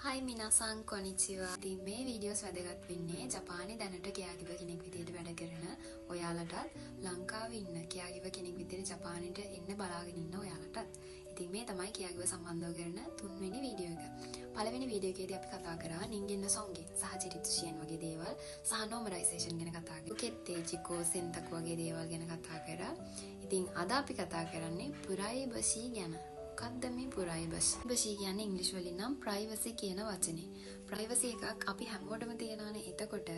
Hi minasan konnichiwa. ඉතින් මේ videos වැදගත් වෙන්නේ ජපානයේ දැනට caregiver කෙනෙක් විදිහට වැඩ කරන ඔයාලටත් ලංකාවේ ඉන්න caregiver කෙනෙක් විදිහට ජපානයට එන්න බලාගෙන ඉන්න ඔයාලටත්. ඉතින් මේ තමයි caregiver සම්බන්ධව කරන තුන්වෙනි වීඩියෝ එක. පළවෙනි වීඩියෝ එකේදී අපි කතා කරා ningen no songen සහ චිරිත්ෂියන් වගේ දේවල් සහ normalization ගැන කතා කරා. කෙත්තේ චිකෝ සෙන්තකු වගේ දේවල් ගැන කතා කරා. ඉතින් අද අපි කතා කරන්නේ පුරායිබෂි ගැන. මොකක්ද මේ පුරායිබෂි? බෂි කියන්නේ ඉංග්‍රීසි වලින් නම් ප්‍රයිවසි කියන වචනේ. ප්‍රයිවසි එකක් අපි හැමෝටම තියෙනවානේ. එතකොට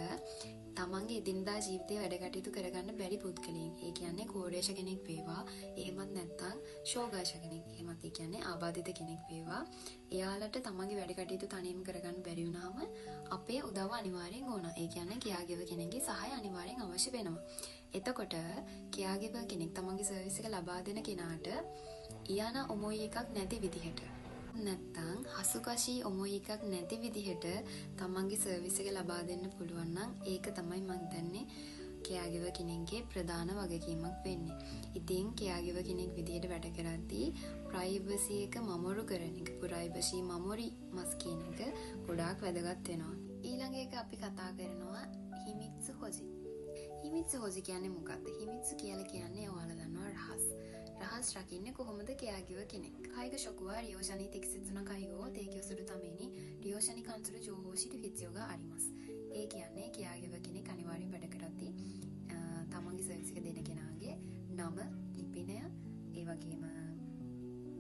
තමන්ගේ එදිනදා ජීවිතේ වැඩ කටයුතු කරගන්න බැරි පුද්ගලයන්. ඒ කියන්නේ කෝඩේශ කෙනෙක් වේවා, එහෙමත් නැත්නම් ශෝගාශ කෙනෙක්. එහෙමත් ඒ කියන්නේ ආබාධිත කෙනෙක් වේවා. එයාලට තමන්ගේ වැඩ කටයුතු තනියම කරගන්න බැරි වුණාම අපේ උදව්ව අනිවාර්යෙන් ඕන. ඒ කියන්නේ caregiver කෙනෙක්ගේ සහාය අනිවාර්යෙන් අවශ්‍ය වෙනවා. එතකොට caregiver කෙනෙක් තමන්ගේ සර්විස් එක ලබා දෙන කෙනාට ඉයාන ඔමොයි එකක් නැති විදිහට නැත්තම් හසුකෂී ඔමොයි එකක් නැති විදිහට තමන්ගේ සර්විස් එක ලබා දෙන්න පුළුවන් නම් ඒක තමයි මම හිතන්නේ caregiver කෙනෙක්ගේ ප්‍රධාන වගකීමක් වෙන්නේ. ඉතින් caregiver කෙනෙක් විදිහට වැඩ කරද්දී ප්‍රයිවසි එක මමොරු කරන එක, ප්‍රයිවසි මමොරි මස් කියන එක ගොඩාක් වැදගත් වෙනවා. ඊළඟ එක අපි කතා කරනවා හිමිත්සු හොජි. හිමිත්සු හොජි කියන්නේ මොකක්ද? හිමිත්සු කියලා කියන්නේ ඔයාලා දන්නවා රහස්. රහස් රකින්නේ කොහොමද caregiver කෙනෙක්? කයිග ශොකුවා රියෝෂණී තෙක්සෙත්සුන කයිගෝ තේකියෝ සුරු තමේනි රියෝෂණී කන්සුරු ජෝහෝෂිට විත්‍යෝගා ආරිමස්. ඒ කියන්නේ caregiver කෙනෙක් අනිවාර්යෙන් වැඩ කරද්දී තමන්ගේ සර්විස් එක දෙන කෙනාගේ නම, ලිපිනය, ඒ වගේම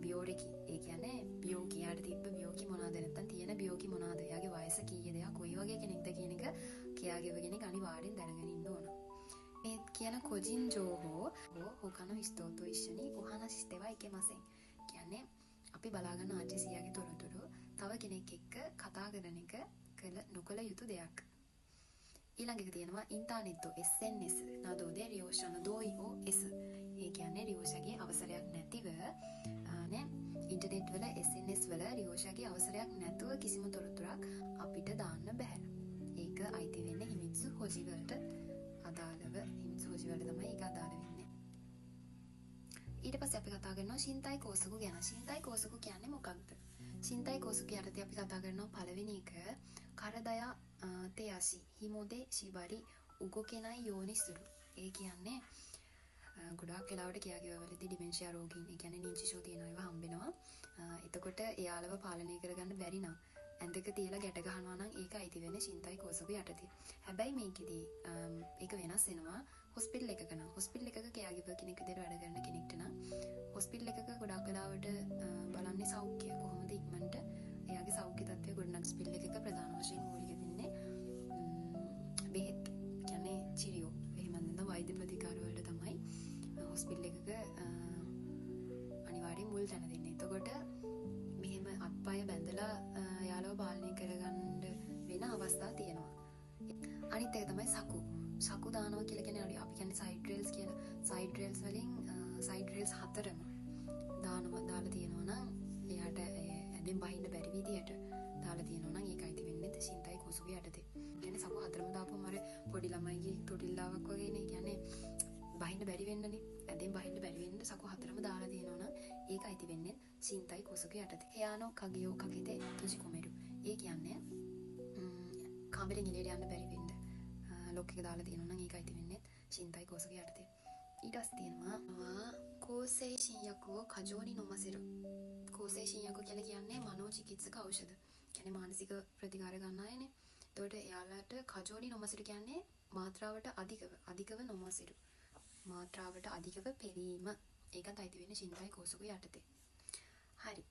බියෝරිකි. ඒ කියන්නේ බියෝකියාට තිබ්බ බියෝකි මොනවාද නැත්නම් තියෙන බියෝකි මොනවාද? එයාගේ වයස කීයද? එයා කොයි වගේ කෙනෙක්ද කියන එක caregiver කෙනෙක් අනිවාර්යෙන් දැනගෙන ඉන්න ඕන. මේ කියන කොජින් ජෝහෝ හොකන හිස්තෝතෝ ඉෂ්ෂනි ඔහානසි ස්තේවා ඉකෙමසෙන්. කියන්නේ අපි බලාගන්න ආච්චි සීයාගේ තොරතුරු තව කෙනෙක් එක්ක කතා කරන එක නොකළ යුතු දෙයක්. ඊළඟ එක තියෙනවා ඉන්ටර්නෙට් SMS නදෝදේ රියෝෂන දෝයිෝ S. ඒ කියන්නේ රියෝෂගේ අවසරයක් නැතිව නේ ඉන්ටර්නෙට් වල SMS වල රියෝෂගේ අවසරයක් නැතුව කිසිම තොරතුරක් අපිට දාන්න බෑ. ඒක අයිති වෙන්නේ හිමිත්සු හොජි වලට අදාළව. හිමිත්සු හොජි වලට තමයි ඒක අදාළ වෙන්නේ. ඊට පස්සේ අපි කතා කරනවා ශින්තයි කෝසුකු ගැන. ශින්තයි කෝසුකු කියන්නේ මොකක්ද? ශින්තයි කෝසුකු යටතේ අපි කතා කරනවා පළවෙනි එක කරදයා තේයසි හිමෝදේ ශිබරි උගොකෙනයි යෝනිසුරු. ඒ කියන්නේ ගොඩාක් වෙලාවට caregiver වලදී ඩිමෙන්ෂියා රෝගීන්, ඒ කියන්නේ නින්චිෂෝ තියෙන ඒවා හම්බෙනවා. එතකොට එයාලව පාලනය කරගන්න බැරි නම් ඇඳක තියලා ගැට ගහනවා නම් ඒක අයිති වෙන්නේ ශින්තයි කෝසුකු යටතේ. හැබැයි මේකෙදී ඒක වෙනස් වෙනවා හොස්පිටල් එකක නම්. හොස්පිටල් එකක caregiver කෙනෙක් විදිහට වැඩ කරන කෙනෙක්ට නම් හොස්පිටල් එකක ගොඩක් වෙලාවට බලන්නේ සෞඛ්‍ය කොහොමද ඉක්මනට එයාගේ සෞඛ්‍ය තත්ත්වය ගොඩනගන. හොස්පිටල් එකක ප්‍රධාන වශයෙන් මූලික වෙන්නේ බෙහෙත්, කියන්නේ චිරියෝ. එහෙම නැත්නම් වෛද්‍ය ප්‍රතිකාර වලට තමයි හොස්පිටල් එකක අනිවාර්යෙන් මුල් තැන දෙන්නේ. එතකොට මෙහෙම අත්පය බැඳලා යාළුව පාලනය කරගන්න වෙන අවස්ථා තියෙනවා. අනිත් එක තමයි සකු දානවා කියලා කියන්නේ අපි කියන්නේ සයිඩ් රේල්ස් කියලා. සයිඩ් රේල්ස් වලින් සයිඩ් රේල්ස් 4ම දාලා තියෙනවා නම් එයාට ඇඳෙන් බහින්න බැරි විදියට දාලා තියෙනවා නම් ඒක අයිති වෙන්නේ ශින්තයි කෝසුකු යටතේ. කියන්නේ සකු 4ම දාපුවම අර පොඩි ළමයිගේ තොටිල්ලාවක් වගේනේ. කියන්නේ බහින්න බැරි වෙන්නනේ. ඇඳෙන් බහින්න බැරි වෙන්න සකු 4ම දාලා තියෙනවා නම් ඒක අයිති වෙන්නේ ශින්තයි කෝසුකු යටතේ. එයානෝ කගියෝ කකිතේ තුජිකොමෙරු. ඒ කියන්නේ කාමරෙන් එළියට යන්න බැරි වෙන්න ලොක් එක දාලා තියෙනවා නම් ඒක අයිති වෙන්නේ ශින්තයි කෝසුකු යටතේ. ඊට පස්සේ තියෙනවා කෝසෙයි ශින්යකුව කජෝනි නොමසිරු. කෝසෙයි ශින්යකු කියලා කියන්නේ මනෝචිකිත්සක ඖෂධ. කියන්නේ මානසික ප්‍රතිකාර ගන්න අයනේ. එතකොට එයාලට කජෝනි නොමසිරු කියන්නේ මාත්‍රාවට අධිකව නොමසිරු. මාත්‍රාවට අධිකව පෙරීම. ඒකත් අයිති වෙන්නේ ශින්තයි කෝසුකු යටතේ. හරි.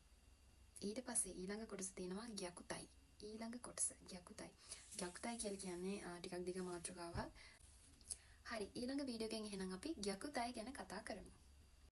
ඊට පස්සේ ඊළඟ කොටස තියෙනවා ග්‍යකුතයි. ඊළඟ කොටස ග්‍යකුතයි. ග්‍යකුතයි කියලා කියන්නේ ටිකක් දිග මාතෘකාවක්. හරි, ඊළඟ වීඩියෝ එකෙන් එහෙනම් අපි ග්‍යකුතයි ගැන කතා කරමු.